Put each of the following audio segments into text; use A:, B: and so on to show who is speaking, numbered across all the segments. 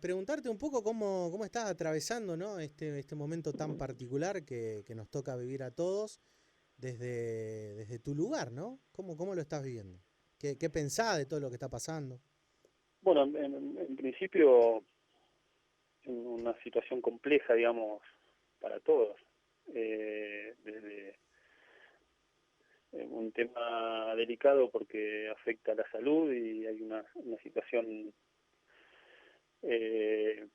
A: preguntarte un poco cómo estás atravesando, ¿no? Este momento tan particular que nos toca vivir a todos desde tu lugar, ¿no? ¿Cómo lo estás viviendo? ¿Qué pensás de todo lo que está pasando?
B: Bueno, en principio, en una situación compleja, digamos, para todos. Desde un tema delicado porque afecta a la salud y hay una situación eh,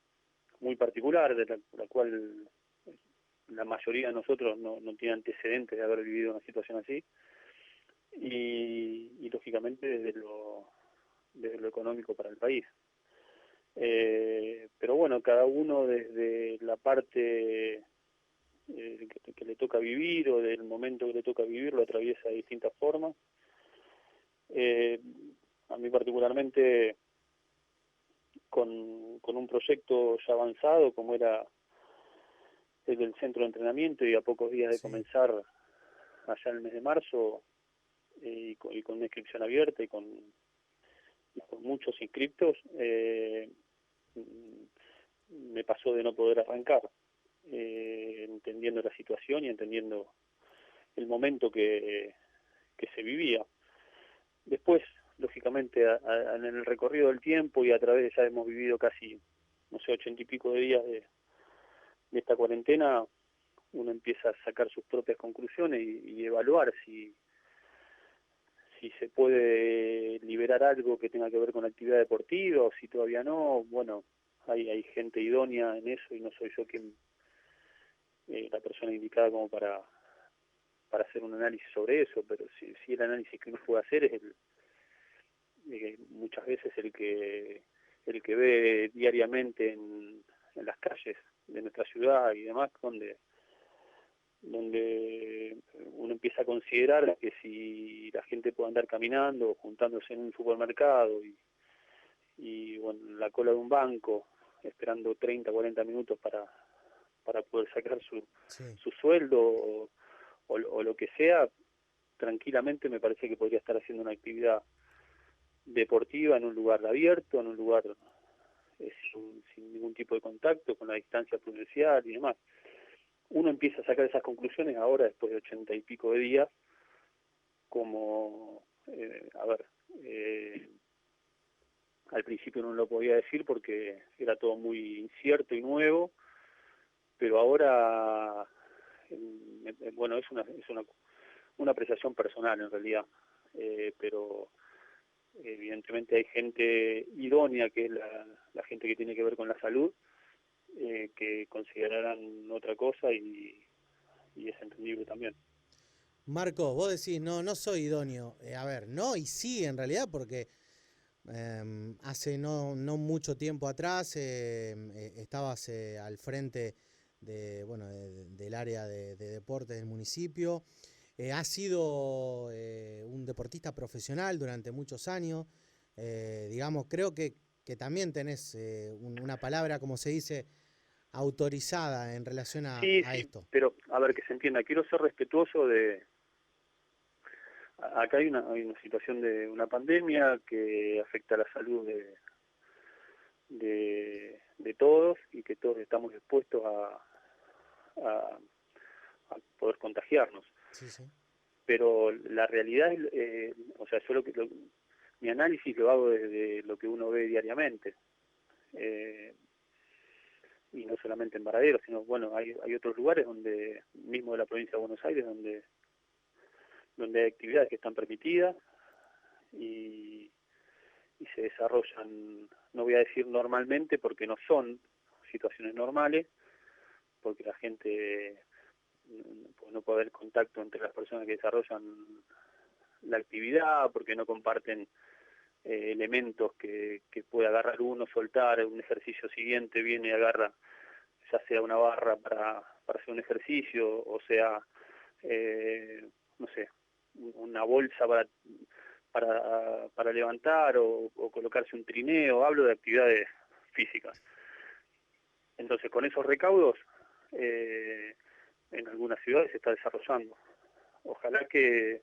B: muy particular de la cual la mayoría de nosotros no tiene antecedentes de haber vivido una situación así. Y lógicamente desde lo económico para el país. Pero bueno, cada uno desde la parte que le toca vivir o del momento que le toca vivir lo atraviesa de distintas formas. Eh, a mí particularmente con un proyecto ya avanzado como era el del centro de entrenamiento y a pocos días de
A: Sí,
B: comenzar allá en el mes de marzo y con una inscripción abierta y con muchos inscriptos, me pasó de no poder arrancar, entendiendo la situación y entendiendo el momento que se vivía. Después, lógicamente, en el recorrido del tiempo y a través ya hemos vivido casi, no sé, 80 y pico de días de esta cuarentena, uno empieza a sacar sus propias conclusiones y evaluar si se puede liberar algo que tenga que ver con la actividad deportiva o si todavía no. Bueno, hay gente idónea en eso y no soy yo quien la persona indicada como para hacer un análisis sobre eso, pero sí el análisis que uno puede hacer es muchas veces el que ve diariamente en las calles de nuestra ciudad y demás, donde uno empieza a considerar que si la gente puede andar caminando o juntándose en un supermercado y bueno, en la cola de un banco, esperando 30, 40 minutos para poder sacar
A: sí.
B: su sueldo o lo que sea, tranquilamente me parece que podría estar haciendo una actividad deportiva en un lugar abierto, en un lugar sin ningún tipo de contacto, con la distancia prudencial y demás. Uno empieza a sacar esas conclusiones ahora, después de 80 y pico de días, como, a ver, al principio no lo podía decir porque era todo muy incierto y nuevo, pero ahora, bueno, es una apreciación personal en realidad, pero evidentemente hay gente idónea, que es la gente que tiene que ver con la salud, que considerarán otra cosa y es entendible también.
A: Marco, vos decís, no soy idóneo. A ver, no y sí en realidad, porque hace no mucho tiempo atrás estabas al frente del área de deportes del municipio. Has sido un deportista profesional durante muchos años. Digamos, creo que también tenés una palabra, como se dice, autorizada en relación
B: Sí,
A: a
B: sí,
A: esto.
B: pero a ver, que se entienda, quiero ser respetuoso acá hay una situación de una pandemia que afecta a la salud de todos y que todos estamos expuestos a, a poder contagiarnos.
A: Sí, sí.
B: Pero la realidad, o sea, mi análisis lo hago desde lo que uno ve diariamente. Eh, y no solamente en Varadero, sino, bueno, hay otros lugares mismo de la provincia de Buenos Aires, donde hay actividades que están permitidas y, y se desarrollan, no voy a decir normalmente porque no son situaciones normales, porque la gente pues no puede haber contacto entre las personas que desarrollan la actividad, porque no comparten elementos que puede agarrar uno, soltar, un ejercicio siguiente viene y agarra ya sea una barra para hacer un ejercicio, o sea, no sé, una bolsa para levantar o colocarse un trineo. Hablo de actividades físicas. Entonces, con esos recaudos, eh, en algunas ciudades se está desarrollando. Ojalá que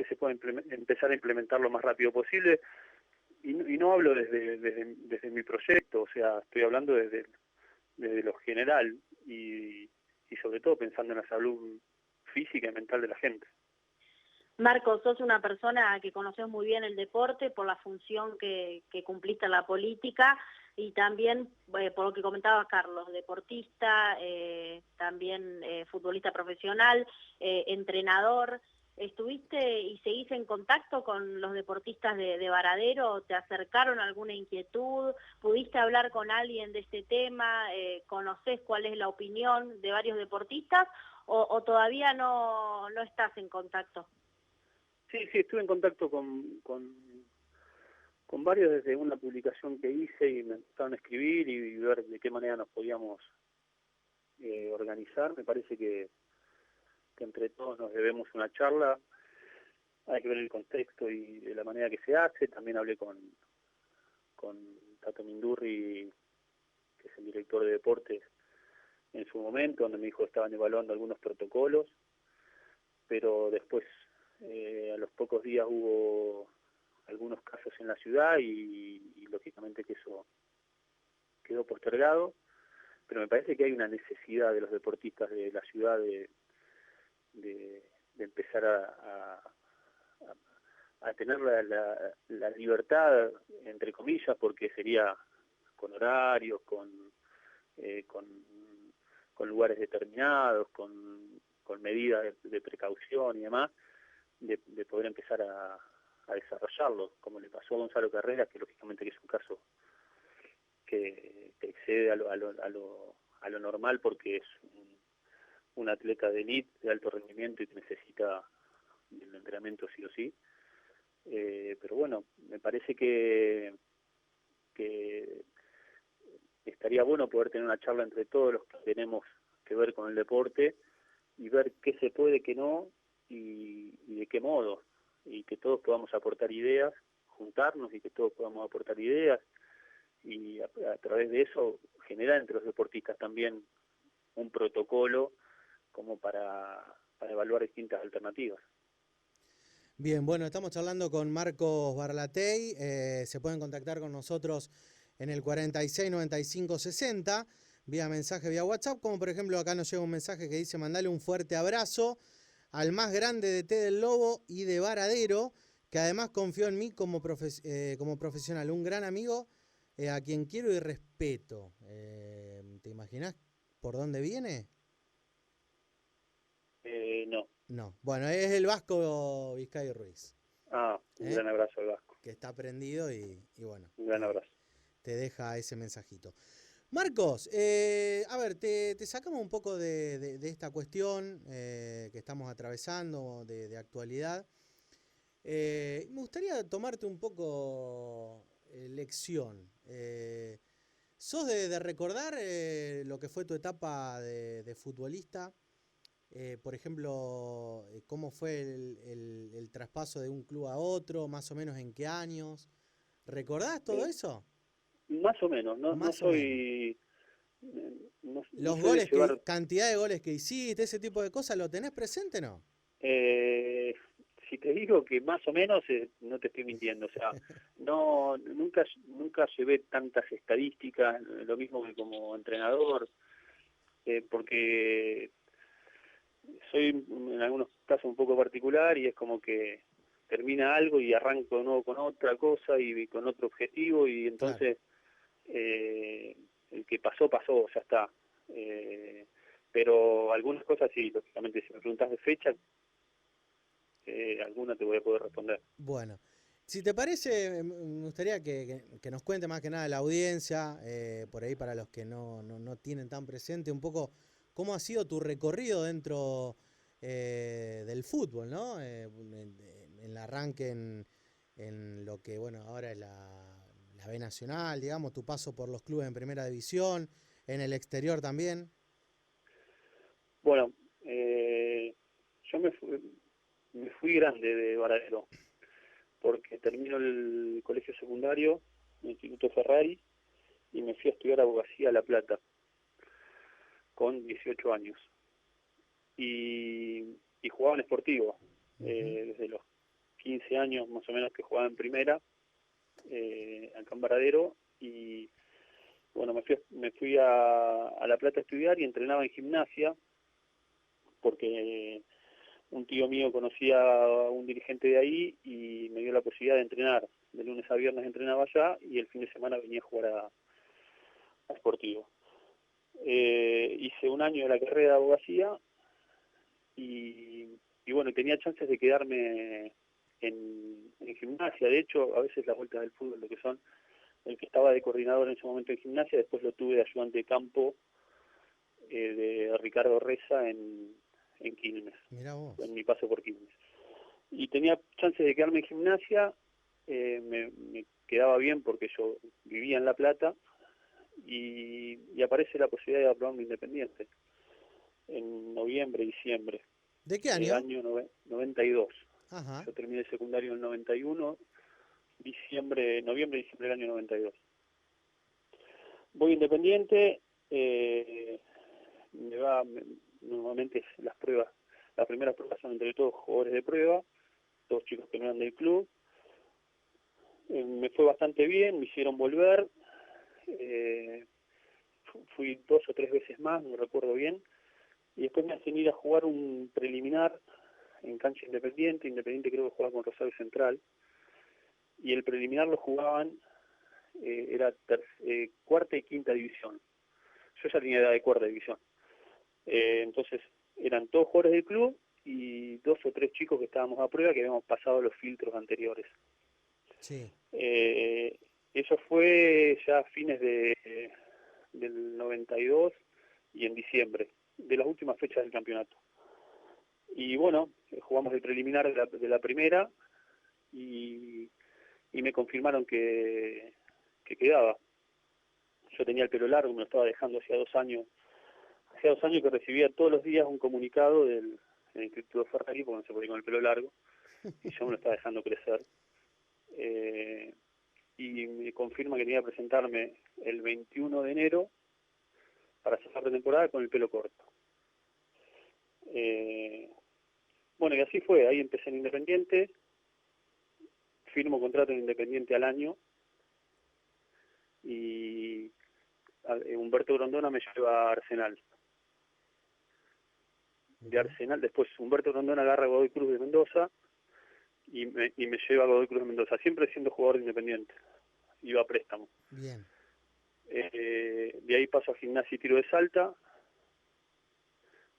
B: se pueda empezar a implementar lo más rápido posible. y no hablo desde mi proyecto, o sea, estoy hablando desde lo general y sobre todo pensando en la salud física y mental de la gente.
C: Marco, sos una persona que conoces muy bien el deporte por la función que cumpliste en la política y también, por lo que comentaba Carlos, deportista, también futbolista profesional, entrenador. ¿Estuviste y seguís en contacto con los deportistas de Varadero? ¿Te acercaron a alguna inquietud? ¿Pudiste hablar con alguien de este tema? ¿Conocés cuál es la opinión de varios deportistas o todavía no estás en contacto?
B: Sí, estuve en contacto con varios desde una publicación que hice y me empezaron a escribir y ver de qué manera nos podíamos organizar. Me parece que entre todos nos debemos una charla. Hay que ver el contexto y de la manera que se hace. También hablé con Tato Mindurri, que es el director de deportes en su momento, donde me dijo que estaban evaluando algunos protocolos, pero después a los pocos días hubo algunos casos en la ciudad y lógicamente que eso quedó postergado, pero me parece que hay una necesidad de los deportistas de la ciudad de empezar a tener la libertad, entre comillas, porque sería con horarios, con lugares determinados, con medidas de precaución y demás, de poder empezar a desarrollarlo, como le pasó a Gonzalo Carreras, que lógicamente que es un caso que excede a lo normal porque es un atleta de élite, de alto rendimiento y que necesita el entrenamiento sí o sí. Pero bueno, me parece que estaría bueno poder tener una charla entre todos los que tenemos que ver con el deporte y ver qué se puede, qué no y de qué modo, y que todos podamos aportar ideas, juntarnos y que todos podamos aportar ideas y a través de eso generar entre los deportistas también un protocolo como para evaluar distintas alternativas.
A: Bien, bueno, estamos charlando con Marcos Barlatey. Se pueden contactar con nosotros en el 46 95 60, vía mensaje, vía WhatsApp, como por ejemplo acá nos llega un mensaje que dice: mandale un fuerte abrazo al más grande de T del Lobo y de Varadero, que además confió en mí como profesional, un gran amigo a quien quiero y respeto. ¿Te imaginás por dónde viene?
B: No.
A: No. Bueno, es el Vasco Vizcayo Ruiz.
B: Un gran abrazo al Vasco.
A: Que está prendido y bueno.
B: Un gran abrazo.
A: Te deja ese mensajito. Marcos, a ver, te sacamos un poco de esta cuestión que estamos atravesando de actualidad. Me gustaría tomarte un poco lección. ¿Sos de recordar lo que fue tu etapa de futbolista? Por ejemplo, ¿cómo fue el traspaso de un club a otro? ¿Más o menos en qué años? ¿Recordás todo eso?
B: Más o menos, no
A: Más o menos.
B: soy... No
A: Los
B: soy de
A: goles
B: llevar...
A: cantidad de goles que hiciste, ese tipo de cosas, ¿lo tenés presente o no?
B: Si te digo que más o menos, no te estoy mintiendo, o sea, nunca llevé tantas estadísticas, lo mismo que como entrenador, porque soy en algunos casos un poco particular y es como que termina algo y arranco de nuevo con otra cosa y con otro objetivo y
A: Claro.
B: entonces el que pasó, ya está. Pero algunas cosas sí, lógicamente, si me preguntas de fecha, alguna te voy a poder responder.
A: Bueno, si te parece, me gustaría que nos cuente más que nada la audiencia, por ahí para los que no tienen tan presente, un poco cómo ha sido tu recorrido dentro del fútbol, ¿no? En el arranque en lo que, bueno, ahora es la B Nacional, digamos, tu paso por los clubes en primera división, en el exterior también.
B: Bueno, yo me fui grande de Varadero, porque termino el colegio secundario, el Instituto Ferrari, y me fui a estudiar abogacía a La Plata, con 18 años. Y jugaba en Sportivo, desde los 15 años más o menos que jugaba en primera, acá en Varadero, y bueno, me fui a La Plata a estudiar y entrenaba en gimnasia, porque un tío mío conocía a un dirigente de ahí y me dio la posibilidad de entrenar. De lunes a viernes entrenaba allá y el fin de semana venía a jugar a Sportivo. Hice un año de la carrera de abogacía y bueno, tenía chances de quedarme en gimnasia. De hecho, a veces las vueltas del fútbol, lo que son, el que estaba de coordinador en ese momento en gimnasia, después lo tuve de ayudante de campo de Ricardo Reza en Quilmes,
A: Mirá vos.
B: en mi paso por Quilmes. Y tenía chances de quedarme en gimnasia, me quedaba bien porque yo vivía en La Plata, y aparece la posibilidad de aprobarme Independiente en noviembre, diciembre,
A: ¿De qué año?
B: año 92.
A: Ajá.
B: Yo terminé el secundario en el 91, noviembre, diciembre del año 92. Voy Independiente, normalmente las primeras pruebas son entre todos jugadores de prueba, todos chicos que no eran del club. Me fue bastante bien, me hicieron volver, fui 2 o 3 veces más, no recuerdo bien, y después me hacen ir a jugar un preliminar en cancha Independiente creo que jugaba con Rosario Central, y el preliminar lo jugaban, era cuarta y quinta división. Yo ya tenía edad de cuarta división. Entonces eran todos jugadores del club y 2 o 3 chicos que estábamos a prueba, que habíamos pasado los filtros anteriores.
A: Sí.
B: Eso fue ya a fines del 92 y en diciembre, de las últimas fechas del campeonato. Y bueno, jugamos el preliminar de la primera y me confirmaron que quedaba. Yo tenía el pelo largo, me lo estaba dejando hacía 2 años. Hacía 2 años que recibía todos los días un comunicado del Instituto Ferrari, porque no se podía con el pelo largo, y yo me lo estaba dejando crecer. Y me confirma que tenía que presentarme el 21 de enero para cerrar la temporada con el pelo corto. Bueno, y así fue. Ahí empecé en Independiente, firmo contrato en Independiente al año, y Humberto Grondona me lleva a Arsenal. De Arsenal, después Humberto Grondona agarra a Godoy Cruz de Mendoza y me lleva a Godoy Cruz de Mendoza, siempre siendo jugador de Independiente, iba a préstamo.
A: Bien.
B: De ahí paso a Gimnasia y Tiro de Salta,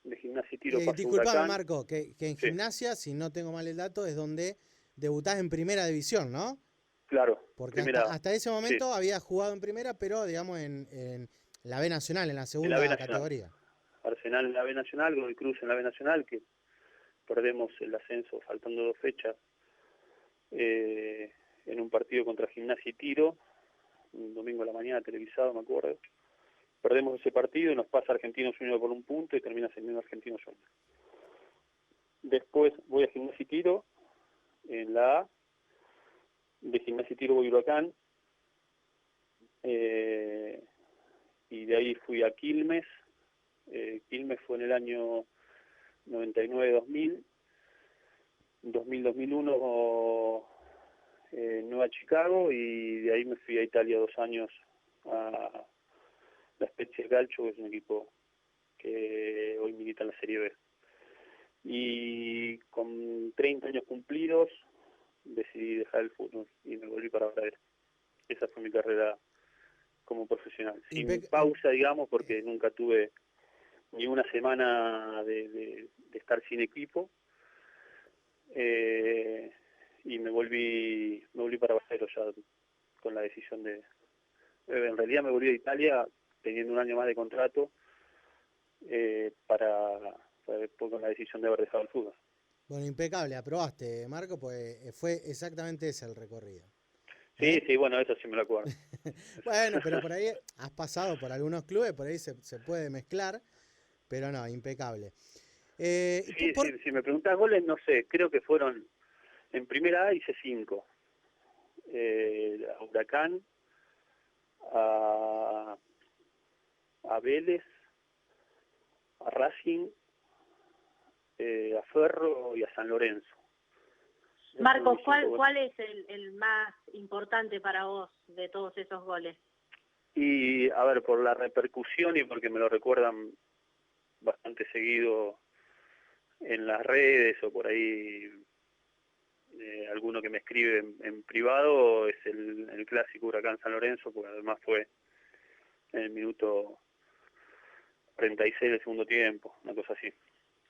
B: de Gimnasia y Tiro paso a
A: Disculpame,
B: Huracán.
A: Marco, que en
B: Sí,
A: gimnasia, si no tengo mal el dato, es donde debutás en primera división, ¿no?
B: claro,
A: Porque
B: primera,
A: hasta ese
B: sí,
A: momento había jugado en primera, pero digamos en la B Nacional, en la
B: en la B
A: segunda
B: Nacional.
A: categoría.
B: Arsenal en la B Nacional, Godoy Cruz en la B Nacional, que perdemos el ascenso faltando 2 fechas, en un partido contra Gimnasia y Tiro, un domingo a la mañana televisado, me acuerdo. Perdemos ese partido y nos pasa Argentinos Juniors por un punto y termina ascendiendo Argentinos Juniors. Después voy a Gimnasia y Tiro, en la A. De Gimnasia y Tiro voy a Huracán, y de ahí fui a Quilmes. Quilmes fue en el año 99-2000, 2000-2001 Nueva Chicago, y de ahí me fui a Italia 2 años a la Spezia Calcio, que es un equipo que hoy milita en la Serie B. Y con 30 años cumplidos decidí dejar el fútbol y me volví para Varadero. Esa fue mi carrera como profesional, sin pausa, digamos, porque nunca tuve ni una semana de estar sin equipo, y me volví para Varadero ya con la decisión en realidad me volví a Italia teniendo un año más de contrato, con la decisión de haber dejado el fútbol.
A: Bueno, impecable, aprobaste, Marco, pues fue exactamente ese el recorrido.
B: Sí, sí, bueno, eso sí me lo acuerdo.
A: Bueno, pero por ahí has pasado por algunos clubes, por ahí se puede mezclar, pero no, impecable.
B: Sí, sí, si me preguntás goles, no sé, creo que fueron, en primera A hice 5. A Huracán, a Vélez, a Racing, a Ferro y a San Lorenzo.
C: Marcos,
B: Eso me siento
C: ¿cuál es el más importante para vos de todos esos goles?
B: Y a ver, por la repercusión y porque me lo recuerdan bastante seguido en las redes o por ahí alguno que me escribe en privado, es el clásico Huracán San Lorenzo, porque además fue en el minuto 36 del segundo tiempo, una cosa así.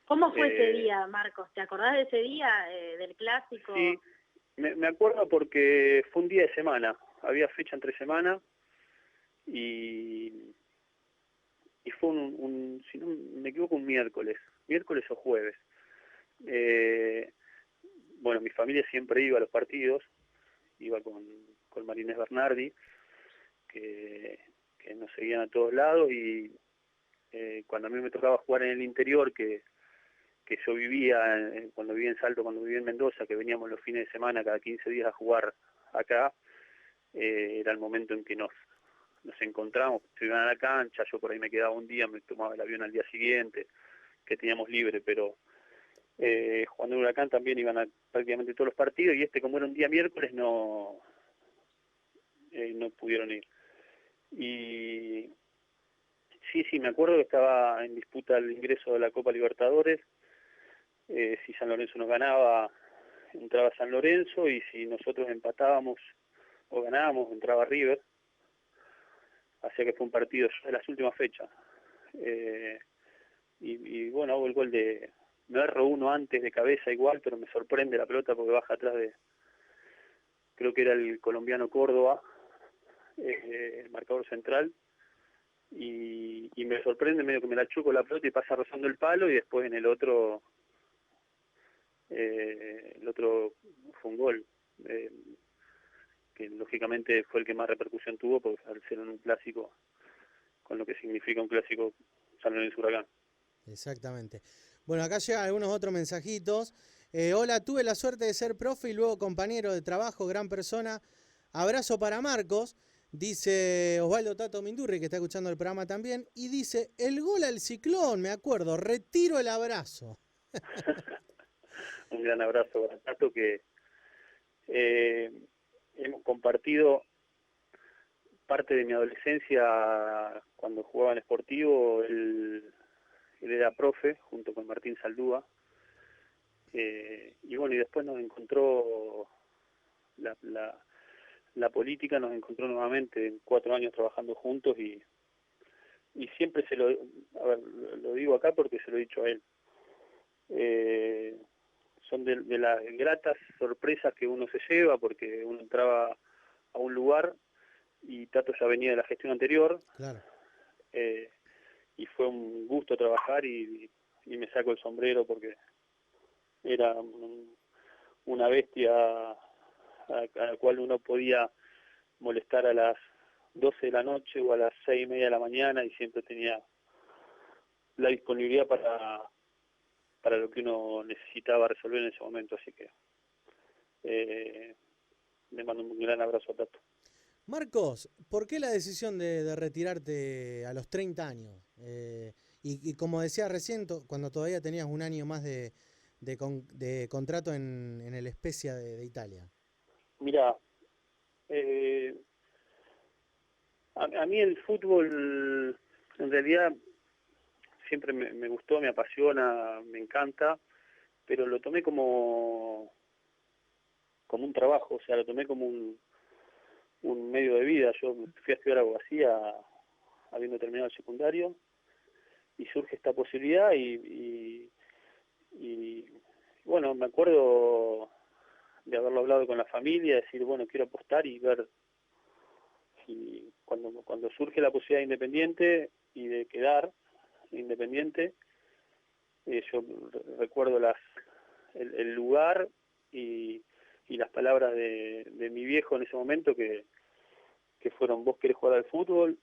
C: ¿Cómo fue ese día, Marcos? ¿Te acordás de ese día, del clásico?
B: Sí, me acuerdo porque fue un día de semana, había fecha entre semana y fue si no me equivoco, un miércoles o jueves. Bueno, mi familia siempre iba a los partidos, iba con Marinés Bernardi, que nos seguían a todos lados, y cuando a mí me tocaba jugar en el interior, que yo vivía, cuando vivía en Salto, cuando vivía en Mendoza, que veníamos los fines de semana cada 15 días a jugar acá, era el momento en que nos encontramos, se iban a la cancha, yo por ahí me quedaba un día, me tomaba el avión al día siguiente, que teníamos libre, pero jugando en Huracán también iban a prácticamente todos los partidos, y como era un día miércoles no pudieron ir. Y sí, me acuerdo que estaba en disputa el ingreso de la Copa Libertadores. Si San Lorenzo nos ganaba, entraba San Lorenzo, y si nosotros empatábamos o ganábamos, entraba River. Así que fue un partido de las últimas fechas. Y bueno, hago el gol me erro uno antes de cabeza igual, pero me sorprende la pelota porque baja atrás creo que era el colombiano Córdoba, el marcador central, y me sorprende, medio que me la chuco la pelota y pasa rozando el palo, y después en el otro fue un gol, que lógicamente fue el que más repercusión tuvo, porque al ser un clásico, con lo que significa un clásico San Lorenzo Huracán.
A: Exactamente. Bueno, acá llegan algunos otros mensajitos. Hola, tuve la suerte de ser profe y luego compañero de trabajo, gran persona. Abrazo para Marcos, dice Osvaldo Tato Mindurri, que está escuchando el programa también, y dice, el gol al Ciclón, me acuerdo, retiro el abrazo.
B: Un gran abrazo para Tato, que hemos compartido parte de mi adolescencia cuando jugaba en Sportivo. Él era profe junto con Martín Saldúa, y bueno, y después nos encontró la política, nos encontró nuevamente en 4 años trabajando juntos, y siempre lo digo acá porque se lo he dicho a él, son de las gratas sorpresas que uno se lleva, porque uno entraba a un lugar y Tato ya venía de la gestión anterior.
A: Claro.
B: Y fue un gusto trabajar, y me saco el sombrero porque era una bestia a la cual uno podía molestar a las 12 de la noche o a las 6:30 de la mañana, y siempre tenía la disponibilidad para lo que uno necesitaba resolver en ese momento. Así que le mando un gran abrazo a Tato.
A: Marcos, ¿por qué la decisión de retirarte a los 30 años? Y como decía recién, cuando todavía tenías un año más de contrato en el Spezia de Italia.
B: Mira, a mí el fútbol en realidad siempre me gustó, me apasiona, me encanta, pero lo tomé como un trabajo, o sea, lo tomé como un medio de vida. Yo fui a estudiar abogacía habiendo terminado el secundario, y surge esta posibilidad, y bueno, me acuerdo de haberlo hablado con la familia, decir, bueno, quiero apostar y ver si cuando surge la posibilidad de Independiente y de quedar Independiente, yo recuerdo el lugar y las palabras de mi viejo en ese momento, que fueron: vos querés jugar al fútbol,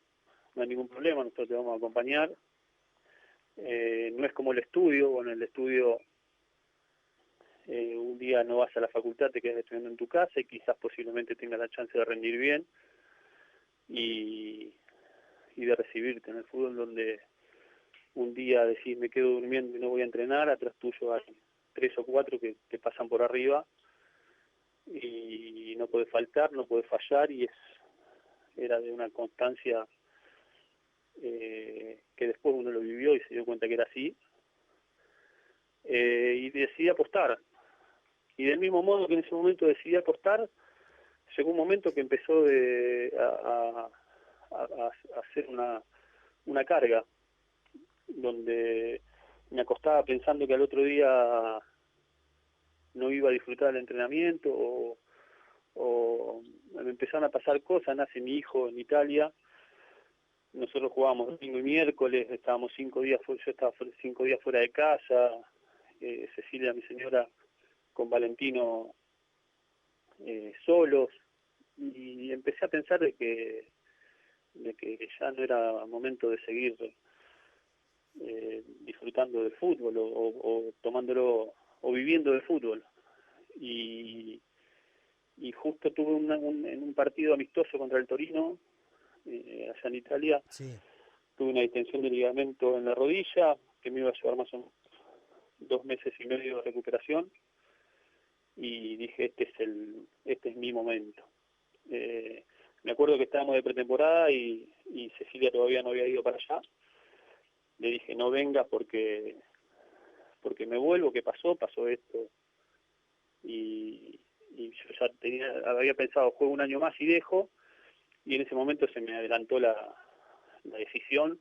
B: no hay ningún problema, nosotros te vamos a acompañar. No es como el estudio. Bueno, el estudio, un día no vas a la facultad, te quedas estudiando en tu casa y quizás posiblemente tengas la chance de rendir bien y de recibirte. En el fútbol, donde un día decís me quedo durmiendo y no voy a entrenar, atrás tuyo hay 3 o 4 que pasan por arriba y no puede faltar, no puede fallar, y era de una constancia que después uno lo vivió y se dio cuenta que era así, y decidí apostar. Y del mismo modo que en ese momento decidí apostar, llegó un momento que empezó a hacer una carga, donde me acostaba pensando que al otro día no iba a disfrutar del entrenamiento, o me empezaron a pasar cosas. Nace mi hijo en Italia, nosotros jugábamos domingo y miércoles, estábamos 5 días, yo estaba 5 días fuera de casa, Cecilia, mi señora, con Valentino solos, y empecé a pensar de que ya no era momento de seguir disfrutando del fútbol, o tomándolo, o viviendo del fútbol. Y justo tuve en un partido amistoso contra el Torino, allá en Italia,
A: Sí.
B: tuve una distensión de ligamento en la rodilla que me iba a llevar más o menos 2 meses y medio de recuperación, y dije, este es mi momento. Me acuerdo que estábamos de pretemporada y Cecilia todavía no había ido para allá. Le dije, no vengas porque me vuelvo, ¿qué pasó? Pasó esto. Y yo ya había pensado, juego un año más y dejo, y en ese momento se me adelantó la decisión.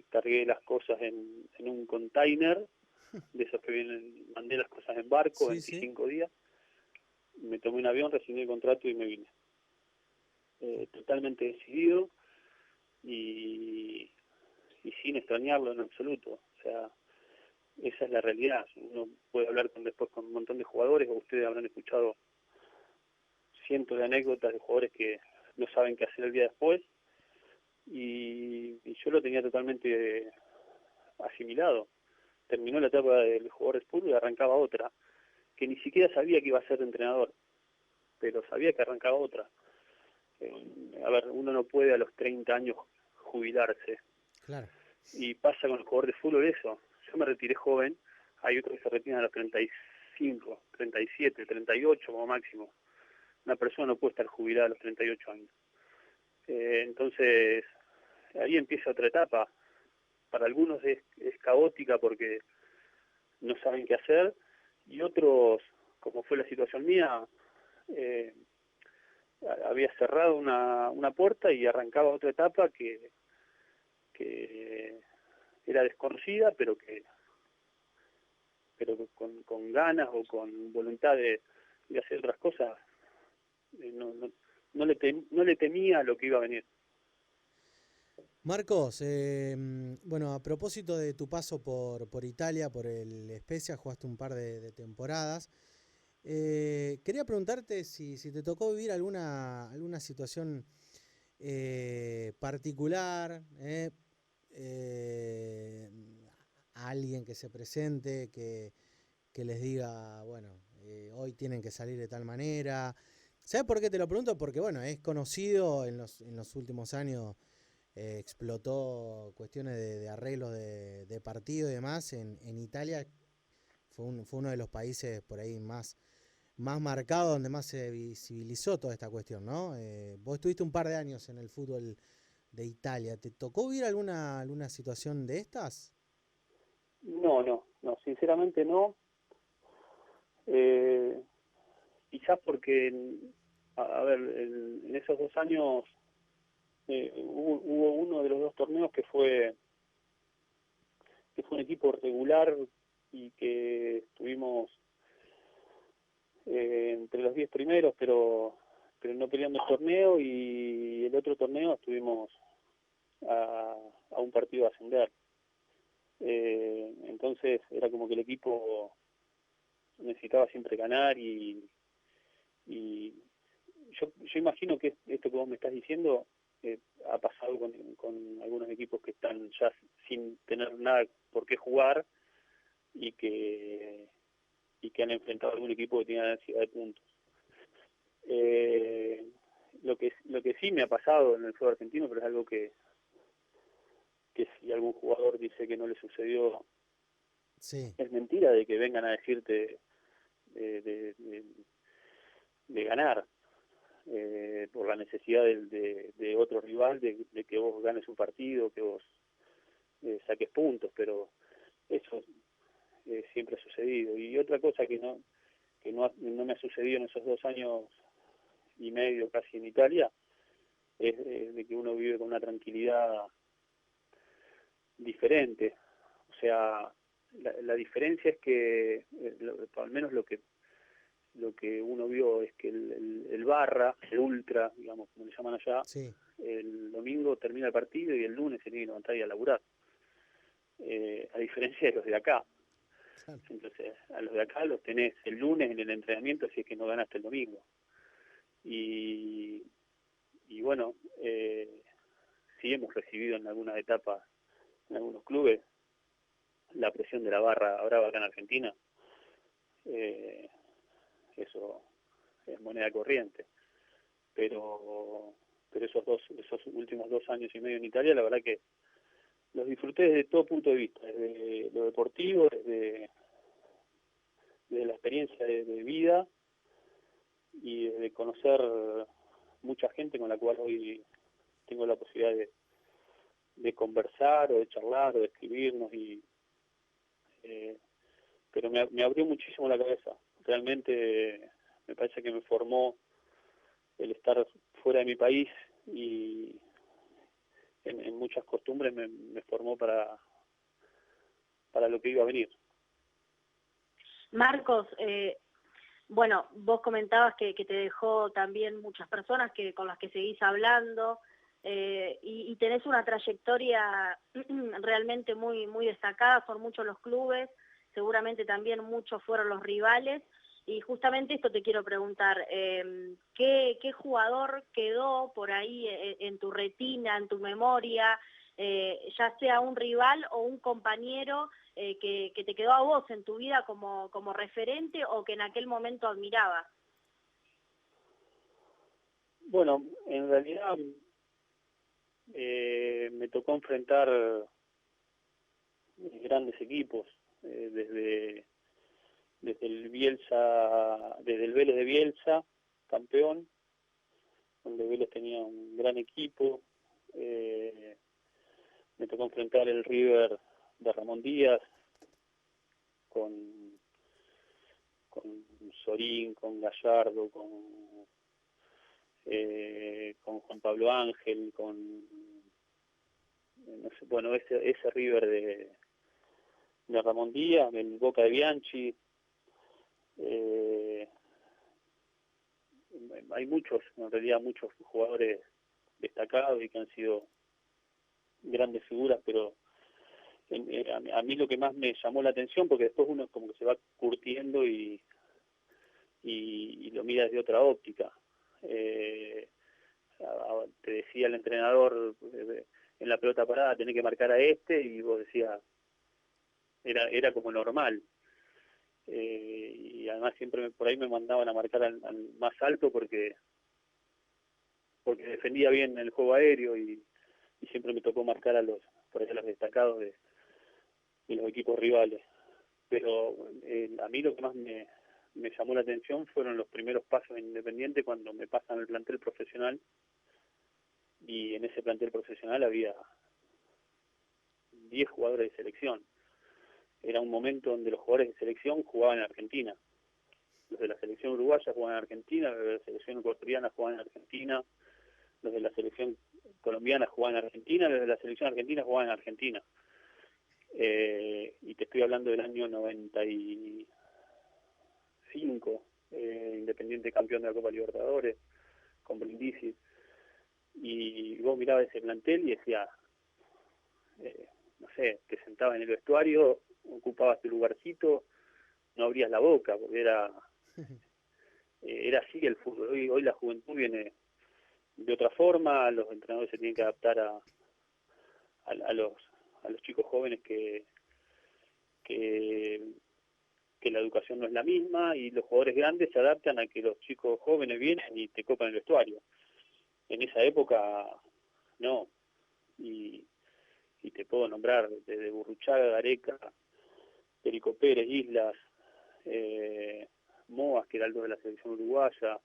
B: Cargué las cosas en un container, de esos que vienen, mandé las cosas en barco,
A: Sí, sí.
B: 25 días, me tomé un avión, rescindí el contrato y me vine. Totalmente decidido y sin extrañarlo en absoluto. O sea, esa es la realidad. Uno puede hablar después con un montón de jugadores, o ustedes habrán escuchado cientos de anécdotas de jugadores que no saben qué hacer el día después, y yo lo tenía totalmente asimilado. Terminó la etapa del jugador de fútbol y arrancaba otra, que ni siquiera sabía que iba a ser entrenador, pero sabía que arrancaba otra. A ver, uno no puede a los 30 años jubilarse,
A: Claro.
B: y pasa con el jugador de fútbol eso. Yo me retiré joven, hay otros que se retiran a los 35, 37, 38 como máximo. Una persona no puede estar jubilada a los 38 años. Entonces, ahí empieza otra etapa. Para algunos es caótica porque no saben qué hacer, y otros, como fue la situación mía, había cerrado una puerta y arrancaba otra etapa que era desconocida, pero con ganas o con voluntad de hacer otras cosas. No le temía a lo que iba a venir.
A: Marcos, bueno, a propósito de tu paso por Italia, por el Spezia, jugaste un par de temporadas. Quería preguntarte si te tocó vivir alguna situación particular, eh, a alguien que se presente, que les diga, bueno, hoy tienen que salir de tal manera. ¿Sabes por qué te lo pregunto? Porque, bueno, es conocido en los últimos años, explotó cuestiones de arreglos de partido y demás. En Italia fue uno de los países por ahí más marcado, donde más se visibilizó toda esta cuestión, ¿no? Vos estuviste un par de años en el fútbol de Italia. ¿Te tocó vivir alguna situación de estas?
B: No, sinceramente no. Eh, Quizás porque, a ver, en esos 2 años hubo uno de los 2 torneos que fue un equipo regular, y que estuvimos entre los 10 primeros, pero no peleando el torneo, y el otro torneo estuvimos a un partido de ascender. Entonces era como que el equipo necesitaba siempre ganar, y yo imagino que esto que vos me estás diciendo ha pasado con algunos equipos que están ya sin tener nada por qué jugar, y que han enfrentado a algún equipo que tenía necesidad de puntos. Lo que sí me ha pasado en el fútbol argentino, pero es algo que si algún jugador dice que no le sucedió,
A: Sí.
B: es mentira, de que vengan a decirte de ganar, por la necesidad de otro rival, de que vos ganes un partido, que vos saques puntos, pero eso siempre ha sucedido. Y otra cosa que no me ha sucedido en esos 2 años y medio casi en Italia, es de que uno vive con una tranquilidad diferente. O sea, la diferencia es que, al menos lo que uno vio es que el barra, el ultra, digamos, como le llaman allá,
A: Sí,
B: el domingo termina el partido y el lunes se tiene que levantar y a laburar. A diferencia de los de acá.
A: claro.
B: Entonces, a los de acá los tenés el lunes en el entrenamiento si es que no ganaste el domingo. Y bueno, sí hemos recibido en algunas etapas, en algunos clubes, la presión de la barra brava acá en Argentina. Eso es moneda corriente. Pero esos últimos 2 años y medio en Italia, la verdad que los disfruté desde todo punto de vista, desde lo deportivo, desde la experiencia de vida y de conocer mucha gente con la cual hoy tengo la posibilidad de conversar o de charlar o de escribirnos, pero me abrió muchísimo la cabeza. Realmente me parece que me formó el estar fuera de mi país y en muchas costumbres me formó para lo que iba a venir.
C: Marcos, bueno, vos comentabas que te dejó también muchas personas con las que seguís hablando, y tenés una trayectoria realmente muy, muy destacada, son muchos los clubes, seguramente también muchos fueron los rivales, y justamente esto te quiero preguntar, ¿qué jugador quedó por ahí en tu retina, en tu memoria, ya sea un rival o un compañero que te quedó a vos en tu vida como referente o que en aquel momento admirabas?
B: Bueno, en realidad me tocó enfrentar grandes equipos, desde el Vélez de Bielsa, campeón, donde Vélez tenía un gran equipo. Me tocó enfrentar el River de Ramón Díaz, con Sorín, con Gallardo, con Juan Pablo Ángel, no sé, bueno, ese River de Ramón Díaz, el Boca de Bianchi. Hay en realidad muchos jugadores destacados y que han sido grandes figuras, pero a mí lo que más me llamó la atención, porque después uno como que se va curtiendo y lo mira desde otra óptica. Te decía el entrenador, en la pelota parada tenés que marcar a este, y vos decías, era como normal. Y además siempre por ahí me mandaban a marcar al más alto porque defendía bien el juego aéreo, y siempre me tocó marcar por ahí a los destacados de los equipos rivales. Pero a mí lo que más me llamó la atención fueron los primeros pasos en Independiente, cuando me pasan al plantel profesional, y en ese plantel profesional había 10 jugadores de selección. Era un momento donde los jugadores de selección jugaban en Argentina. Los de la selección uruguaya jugaban en Argentina, los de la selección ecuatoriana jugaban en Argentina, los de la selección colombiana jugaban en Argentina, los de la selección argentina jugaban en Argentina. Y te estoy hablando del año 95, Independiente campeón de la Copa Libertadores, con Brindisi. Y vos mirabas ese plantel y decías, no sé, te sentabas en el vestuario, ocupabas tu lugarcito, no abrías la boca, porque era así el fútbol. Hoy la juventud viene de otra forma, los entrenadores se tienen que adaptar a los chicos jóvenes que la educación no es la misma, y los jugadores grandes se adaptan a que los chicos jóvenes vienen y te copan el vestuario. En esa época no, y te puedo nombrar desde Burruchaga, Gareca, Perico Pérez, Islas, Moas, que era el 2 de la selección uruguaya,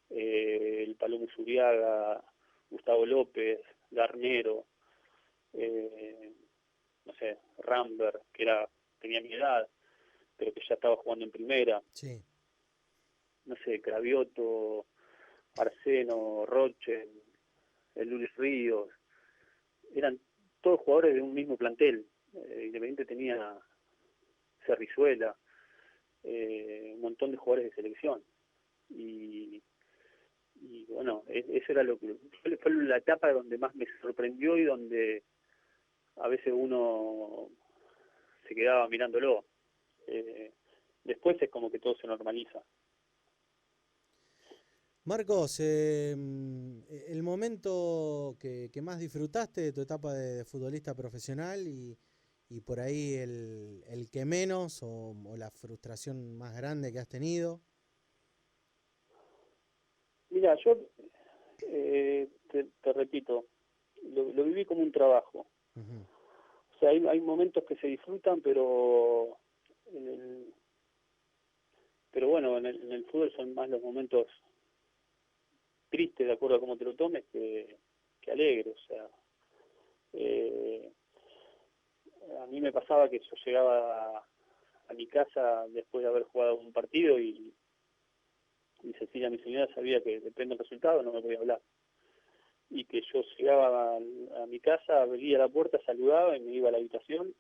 B: el Palomo Zuriaga, Gustavo López, Garnero, no sé, Rambert, que tenía mi edad, pero que ya estaba jugando en primera,
A: Sí.
B: no sé, Cravioto, Arseno, Roche, el Luis Ríos, eran todos jugadores de un mismo plantel. Independiente tenía Cerrizuela, un montón de jugadores de selección. Y bueno, eso era lo que fue la etapa donde más me sorprendió y donde a veces uno se quedaba mirándolo. Después es como que todo se normaliza.
A: Marcos, el momento que más disfrutaste de tu etapa de futbolista profesional y por ahí el que menos o la frustración más grande que has tenido.
B: Mira, yo te repito, lo viví como un trabajo.
A: Uh-huh.
B: O sea, hay momentos que se disfrutan, pero bueno, en el fútbol son más los momentos tristes, de acuerdo a cómo te lo tomes, que alegres. O sea, a mí me pasaba que yo llegaba a mi casa después de haber jugado un partido y Cecilia, mi señora, sabía que depende del resultado, no me podía hablar. Y que yo llegaba a mi casa, abría la puerta, saludaba y me iba a la habitación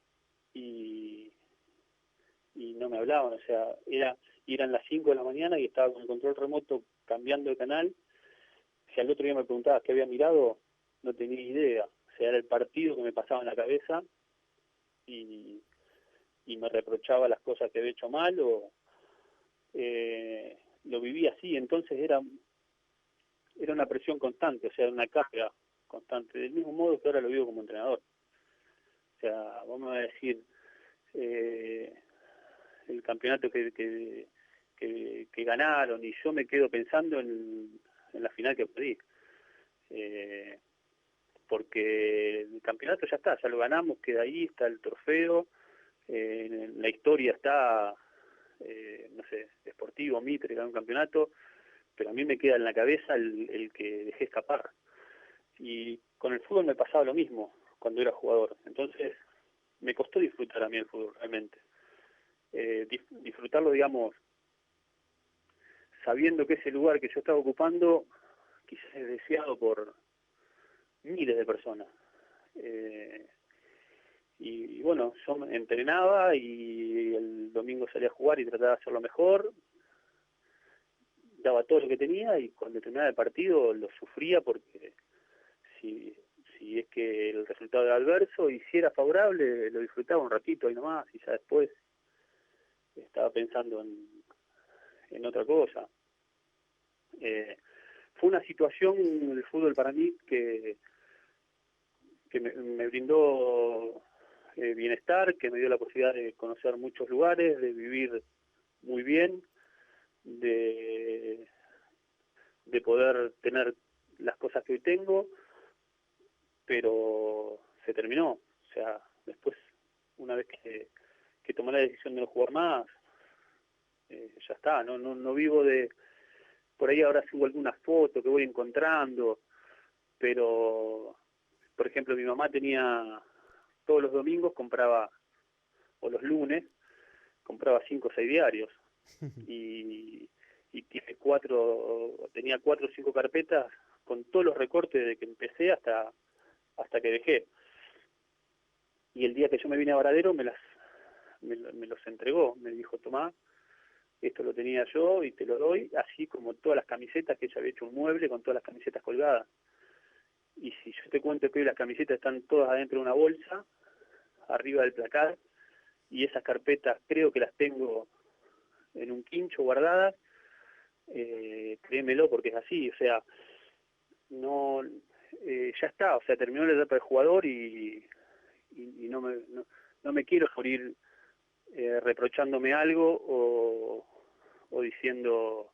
B: y no me hablaban. O sea, eran las 5 de la mañana y estaba con el control remoto cambiando de canal. Si al otro día me preguntabas qué había mirado, no tenía idea. O sea, era el partido que me pasaba en la cabeza y me reprochaba las cosas que había hecho mal o lo vivía así. Entonces era una presión constante, o sea, una carga constante, del mismo modo que ahora lo vivo como entrenador. O sea, vamos a decir, el campeonato que ganaron y yo me quedo pensando en la final que perdí. Porque el campeonato ya está, ya lo ganamos, queda ahí, está el trofeo, la historia está, no sé, Sportivo, Mitre, ganó un campeonato, pero a mí me queda en la cabeza el que dejé escapar. Y con el fútbol me pasaba lo mismo cuando era jugador. Entonces me costó disfrutar a mí el fútbol realmente. Disfrutarlo, digamos, sabiendo que ese lugar que yo estaba ocupando quizás es deseado por miles de personas. Y bueno, yo entrenaba y el domingo salía a jugar y trataba de hacerlo mejor, daba todo lo que tenía y cuando terminaba el partido lo sufría porque si es que el resultado era adverso y si era favorable lo disfrutaba un ratito ahí nomás y ya después estaba pensando en otra cosa. Fue una situación en el fútbol para mí que me brindó bienestar, que me dio la posibilidad de conocer muchos lugares, de vivir muy bien, de poder tener las cosas que hoy tengo, pero se terminó. O sea, después, una vez que tomé la decisión de no jugar más, ya está, no vivo de... Por ahí ahora subo algunas fotos que voy encontrando, pero, por ejemplo, mi mamá tenía, todos los domingos compraba, o los lunes, compraba 5 o 6 diarios, y tenía 4 o 5 carpetas con todos los recortes de que empecé hasta que dejé. Y el día que yo me vine a Varadero me los entregó, me dijo, tomá, esto lo tenía yo y te lo doy, así como todas las camisetas, que ella había hecho un mueble con todas las camisetas colgadas. Y si yo te cuento que hoy las camisetas están todas adentro de una bolsa, arriba del placar, y esas carpetas creo que las tengo en un quincho guardadas, créemelo porque es así, o sea, no, ya está, o sea, terminó la etapa de jugador y no me quiero morir reprochándome algo o diciendo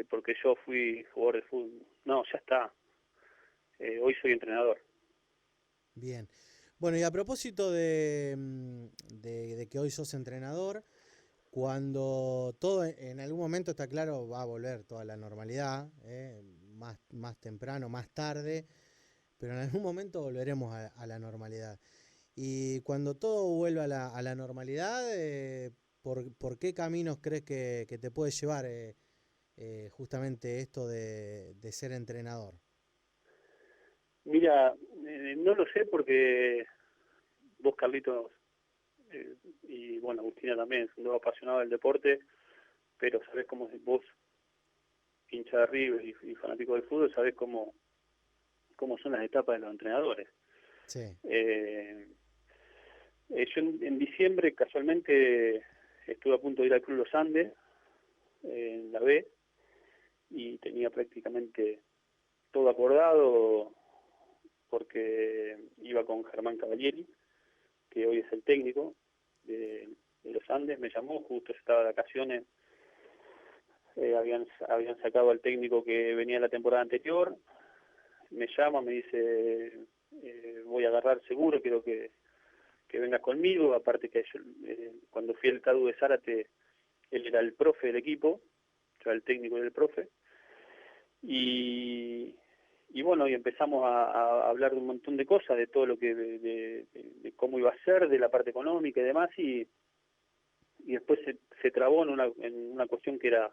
B: porque yo fui jugador de fútbol. No, ya está. Hoy soy entrenador.
A: Bien. Bueno, y a propósito de que hoy sos entrenador, cuando todo en algún momento está claro va a volver toda la normalidad, más temprano, más tarde, pero en algún momento volveremos a la normalidad. Y cuando todo vuelva a la normalidad, ¿por qué caminos crees que te puede llevar justamente esto de ser entrenador?
B: Mira, no lo sé porque vos, Carlitos, y bueno, Agustina también, son dos apasionados del deporte, pero sabés cómo vos, hincha de River y fanático del fútbol, sabés cómo son las etapas de los entrenadores.
A: Sí,
B: Yo en diciembre casualmente estuve a punto de ir al Club Los Andes, en la B, y tenía prácticamente todo acordado porque iba con Germán Cavalieri, que hoy es el técnico de Los Andes. Me llamó, justo estaba de vacaciones, habían sacado al técnico que venía la temporada anterior, me llama, me dice, voy a agarrar seguro, quiero que vengas conmigo, aparte que yo, cuando fui al CADU de Zárate, él era el profe del equipo, yo era el técnico y el profe, y bueno, y empezamos a hablar de un montón de cosas, de todo lo que, de cómo iba a ser, de la parte económica y demás, y después se trabó en una cuestión que era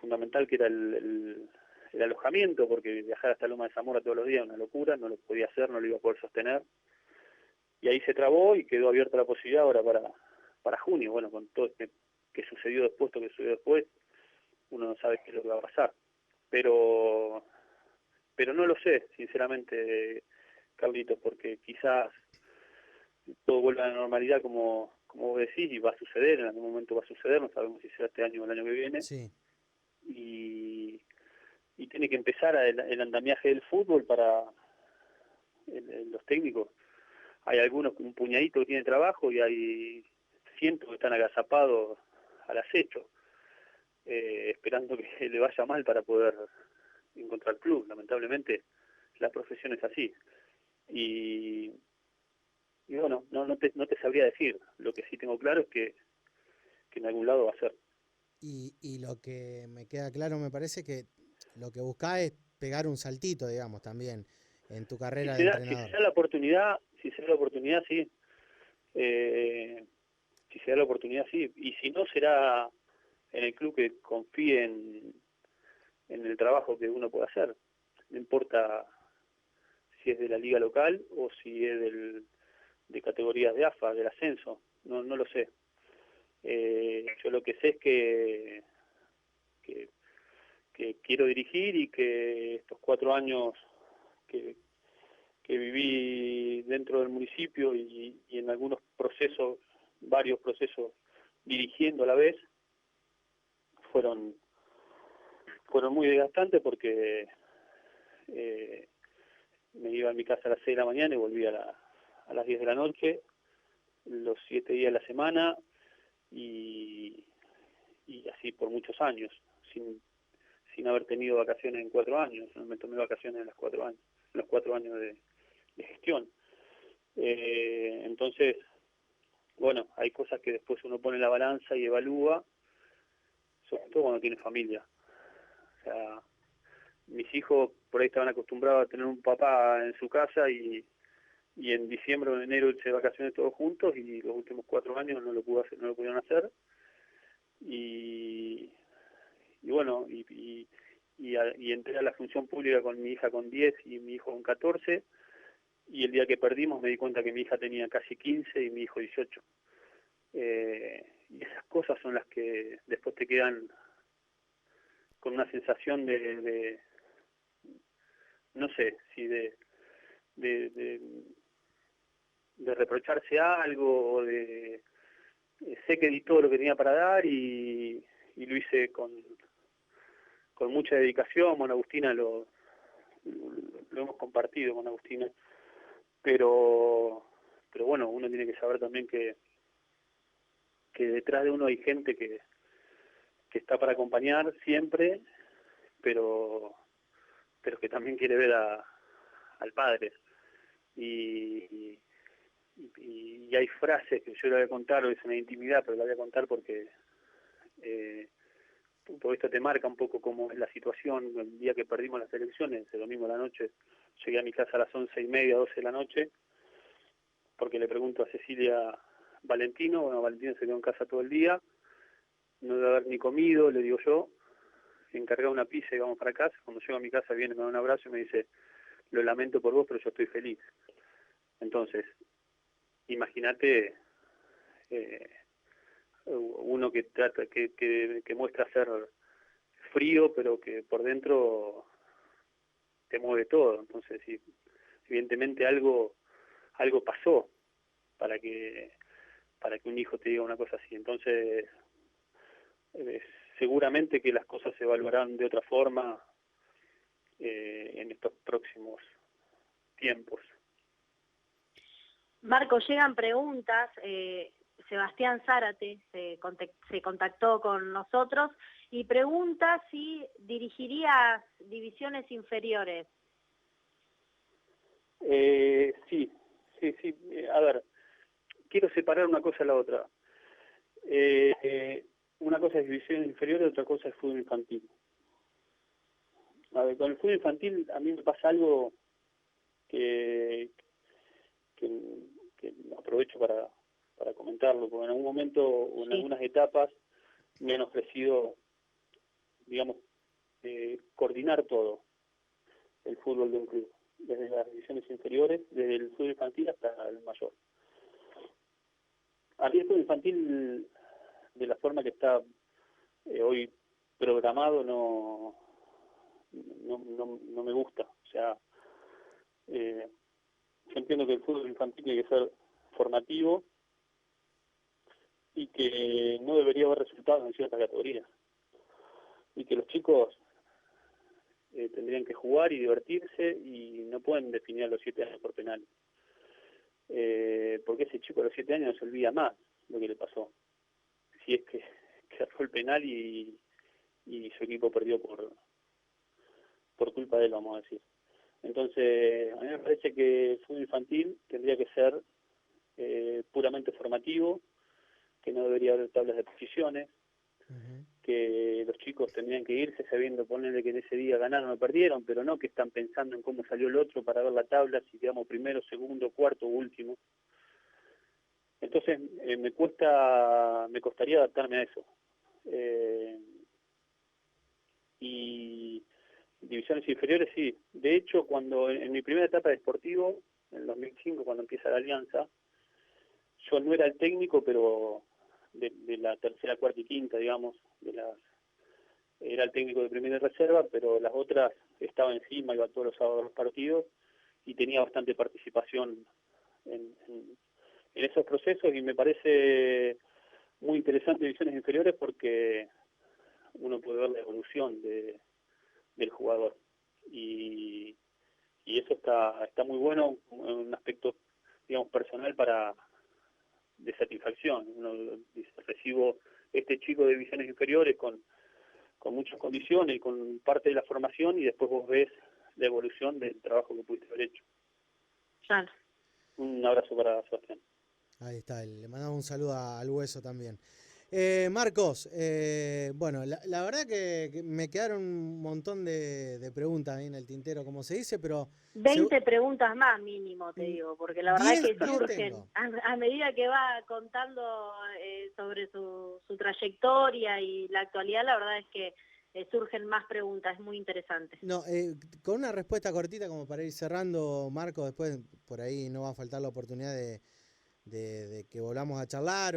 B: fundamental, que era el alojamiento, porque viajar hasta Loma de Zamora todos los días era una locura, no lo podía hacer, no lo iba a poder sostener, y ahí se trabó y quedó abierta la posibilidad ahora para junio. Bueno, con todo que sucedió después, todo que sucedió después, uno no sabe qué es lo que va a pasar, pero no lo sé, sinceramente, Carlitos, porque quizás todo vuelva a la normalidad como vos decís, y va a suceder, en algún momento va a suceder, no sabemos si será este año o el año que viene,
A: sí.
B: y tiene que empezar el andamiaje del fútbol para los técnicos. Hay algunos, un puñadito que tiene trabajo, y hay cientos que están agazapados al acecho, esperando que le vaya mal para poder encontrar club. Lamentablemente la profesión es así. Y bueno, no te sabría decir. Lo que sí tengo claro es que en algún lado va a ser.
A: Y lo que me queda claro, me parece que lo que buscás es pegar un saltito, digamos, también en tu carrera de
B: Si se
A: entrenador.
B: da la oportunidad, sí. Eh, si se da la oportunidad, sí. Y si no, será en el club que confíe en el trabajo que uno puede hacer. No importa si es de la liga local o si es de categorías de AFA, del ascenso, no lo sé. Yo lo que sé es que, que quiero dirigir, y que estos 4 años que, que viví dentro del municipio y en algunos procesos, varios procesos dirigiendo a la vez, fueron muy desgastantes, porque eh, me iba a mi casa a las 6 de la mañana y volvía a las 10 de la noche, los 7 días de la semana, y así por muchos años, sin haber tenido vacaciones en 4 años. No me tomé vacaciones en los 4 años de gestión. Entonces, bueno, hay cosas que después uno pone en la balanza y evalúa, sobre todo cuando tiene familia. O sea, mis hijos por ahí estaban acostumbrados a tener un papá en su casa, y en diciembre o en enero irse de vacaciones todos juntos, y los últimos 4 años no lo pudieron hacer, y bueno, y entré a la función pública con mi hija con 10 y mi hijo con 14, y el día que perdimos me di cuenta que mi hija tenía casi 15 y mi hijo 18. Y esas cosas son las que después te quedan con una sensación no sé, si de, de, de reprocharse algo, o sé que di todo lo que tenía para dar, y lo hice con mucha dedicación. Con Agustina lo hemos compartido con Agustina, pero bueno, uno tiene que saber también que detrás de uno hay gente que está para acompañar siempre, pero que también quiere ver al padre, y y hay frases que yo le voy a contar, es una intimidad, pero la voy a contar porque esto te marca un poco cómo es la situación. El día que perdimos las elecciones, el domingo a la noche, llegué a mi casa a las 11:30, 12 de la noche, porque le pregunto a Cecilia Valentino, bueno, Valentino se quedó en casa todo el día, no debe haber ni comido, le digo yo, encargaba una pizza y vamos para casa. Cuando llego a mi casa viene, me da un abrazo y me dice, lo lamento por vos, pero yo estoy feliz. Entonces, imagínate uno que trata, que muestra ser frío, pero que por dentro te mueve todo. Entonces, sí, evidentemente algo pasó para que un hijo te diga una cosa así. Entonces, seguramente que las cosas se evaluarán de otra forma en estos próximos tiempos.
C: Marco, llegan preguntas. Sebastián Zárate se contactó con nosotros y pregunta si dirigirías divisiones inferiores.
B: Sí. A ver, quiero separar una cosa de la otra. Una cosa es divisiones inferiores, otra cosa es fútbol infantil. A ver, con el fútbol infantil a mí me pasa algo que aprovecho para comentarlo, porque en algún momento, o en algunas etapas, me han ofrecido, digamos, coordinar todo el fútbol de un club, desde las divisiones inferiores, desde el fútbol infantil hasta el mayor. A mí el fútbol infantil, de la forma que está hoy programado, no me gusta. O sea, yo entiendo que el fútbol infantil tiene que ser formativo y que no debería haber resultados en ciertas categorías. Y que los chicos tendrían que jugar y divertirse y no pueden definir a los 7 años por penales. Porque ese chico a los 7 años no se olvida más lo que le pasó. Si es que erró el penal y su equipo perdió por culpa de él, vamos a decir. Entonces, a mí me parece que el fútbol infantil tendría que ser puramente formativo, que no debería haber tablas de posiciones, que los chicos tendrían que irse sabiendo, ponerle que en ese día ganaron o perdieron, pero no que están pensando en cómo salió el otro para ver la tabla, si quedamos primero, segundo, cuarto o último. Entonces me costaría adaptarme a eso. Y divisiones inferiores sí. De hecho, cuando en mi primera etapa de Sportivo, en el 2005, cuando empieza la alianza, yo no era el técnico, pero de la tercera, cuarta y quinta, digamos, era el técnico de primera y reserva, pero las otras estaba encima, iba todos los sábados a los partidos y tenía bastante participación en esos procesos, y me parece muy interesante divisiones inferiores porque uno puede ver la evolución del jugador y eso está muy bueno, un aspecto, digamos, personal de satisfacción. Uno dice, recibo este chico de divisiones inferiores con muchas condiciones y con parte de la formación, y después vos ves la evolución del trabajo que pudiste haber hecho.
C: Claro.
B: Un abrazo para Sebastián.
A: Ahí está, le mandamos un saludo al Hueso también. Marcos, bueno, la verdad que me quedaron un montón de preguntas ahí en el tintero, como se dice, pero...
C: 20 preguntas más mínimo, te digo, porque la verdad es que surgen, a medida que va contando sobre su trayectoria y la actualidad, la verdad es que surgen más preguntas, es muy interesante.
A: No, con una respuesta cortita como para ir cerrando, Marcos, después por ahí no va a faltar la oportunidad de que volvamos a charlar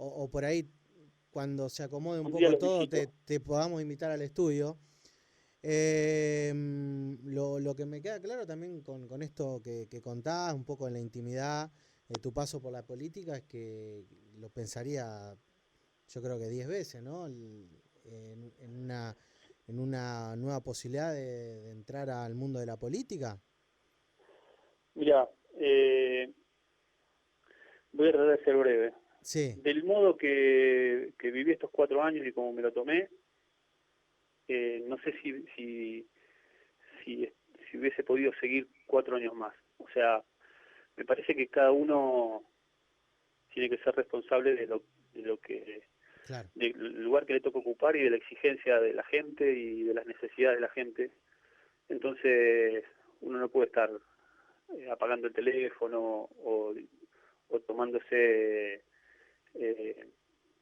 A: o por ahí cuando se acomode un poco todo te podamos invitar al estudio. Lo que me queda claro también con esto que contás, un poco en la intimidad, tu paso por la política, es que lo pensaría yo creo que 10 veces, ¿no? En una nueva posibilidad de entrar al mundo de la política.
B: Mira, voy a tratar de ser breve.
A: Sí.
B: Del modo que viví estos 4 años y como me lo tomé, no sé si hubiese podido seguir 4 años más. O sea, me parece que cada uno tiene que ser responsable de lo que,
A: Claro,
B: del lugar que le toca ocupar y de la exigencia de la gente y de las necesidades de la gente. Entonces uno no puede estar apagando el teléfono o tomándose,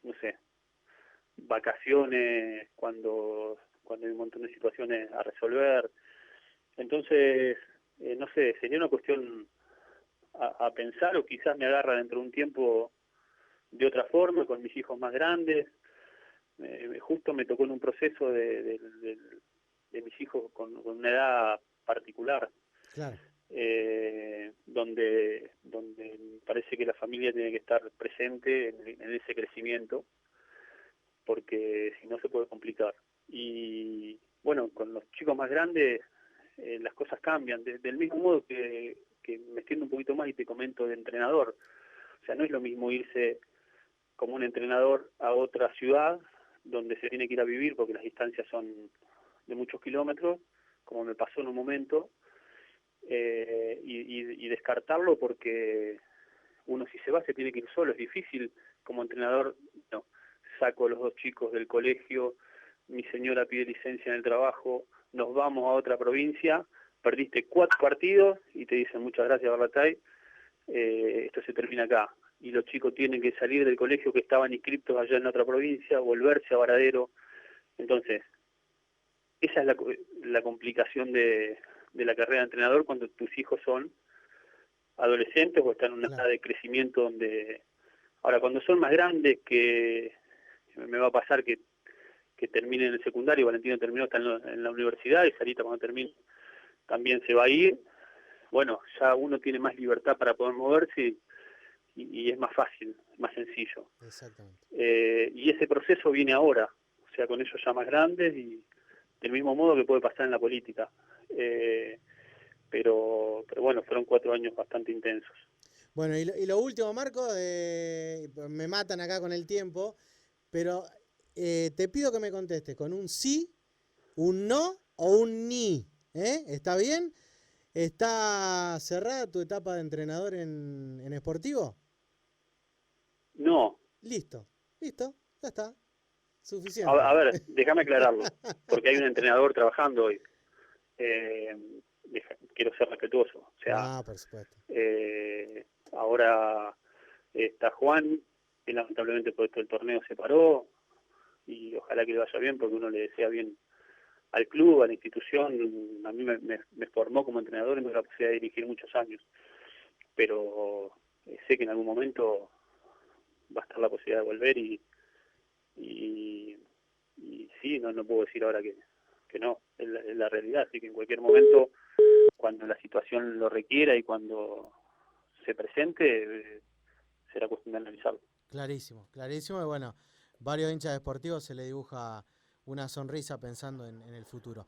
B: no sé, vacaciones cuando hay un montón de situaciones a resolver. Entonces, no sé, sería una cuestión a pensar, o quizás me agarra dentro de un tiempo de otra forma, con mis hijos más grandes. Justo me tocó en un proceso de mis hijos con una edad particular,
A: claro,
B: donde parece que la familia tiene que estar presente en ese crecimiento, porque si no se puede complicar. Y bueno, con los chicos más grandes las cosas cambian, del mismo modo que me extiendo un poquito más y te comento de entrenador. O sea, no es lo mismo irse como un entrenador a otra ciudad donde se tiene que ir a vivir porque las distancias son de muchos kilómetros, como me pasó en un momento, y descartarlo porque uno, si se va, se tiene que ir solo. Es difícil como entrenador. No, saco a los 2 chicos del colegio, mi señora pide licencia en el trabajo, nos vamos a otra provincia, perdiste 4 partidos y te dicen muchas gracias, Barlatay, esto se termina acá. Y los chicos tienen que salir del colegio que estaban inscriptos allá en otra provincia, volverse a Varadero. Entonces, esa es la complicación de la carrera de entrenador cuando tus hijos son adolescentes o están en una
A: claro.
B: edad de crecimiento donde... Ahora, cuando son más grandes, que me va a pasar que terminen el secundario, Valentino terminó, está en la universidad, y Sarita cuando termine también se va a ir. Bueno, ya uno tiene más libertad para poder moverse y es más fácil, más sencillo.
A: Exactamente.
B: Y ese proceso viene ahora, o sea, con ellos ya más grandes y del mismo modo que puede pasar en la política. Pero bueno, fueron 4 años bastante intensos.
A: Bueno, y lo último, Marco, me matan acá con el tiempo, pero te pido que me contestes con un sí, un no o un ni. ¿Está bien? ¿Está cerrada tu etapa de entrenador en Sportivo?
B: No,
A: Listo, listo, ya está.
B: a
A: Suficiente.
B: ver, déjame aclararlo, porque hay un entrenador trabajando hoy. Quiero ser respetuoso, o sea,
A: No, por supuesto.
B: ahora está Juan, que lamentablemente por esto el torneo se paró, y ojalá que le vaya bien, porque uno le desea bien al club, a la institución. A mí me formó como entrenador y me dio la posibilidad de dirigir muchos años, pero sé que en algún momento va a estar la posibilidad de volver y sí, no puedo decir ahora que no, es la realidad, así que en cualquier momento, cuando la situación lo requiera y cuando se presente, será cuestión de analizarlo.
A: Clarísimo, clarísimo. Y bueno, varios hinchas deportivos se le dibuja una sonrisa pensando en el futuro.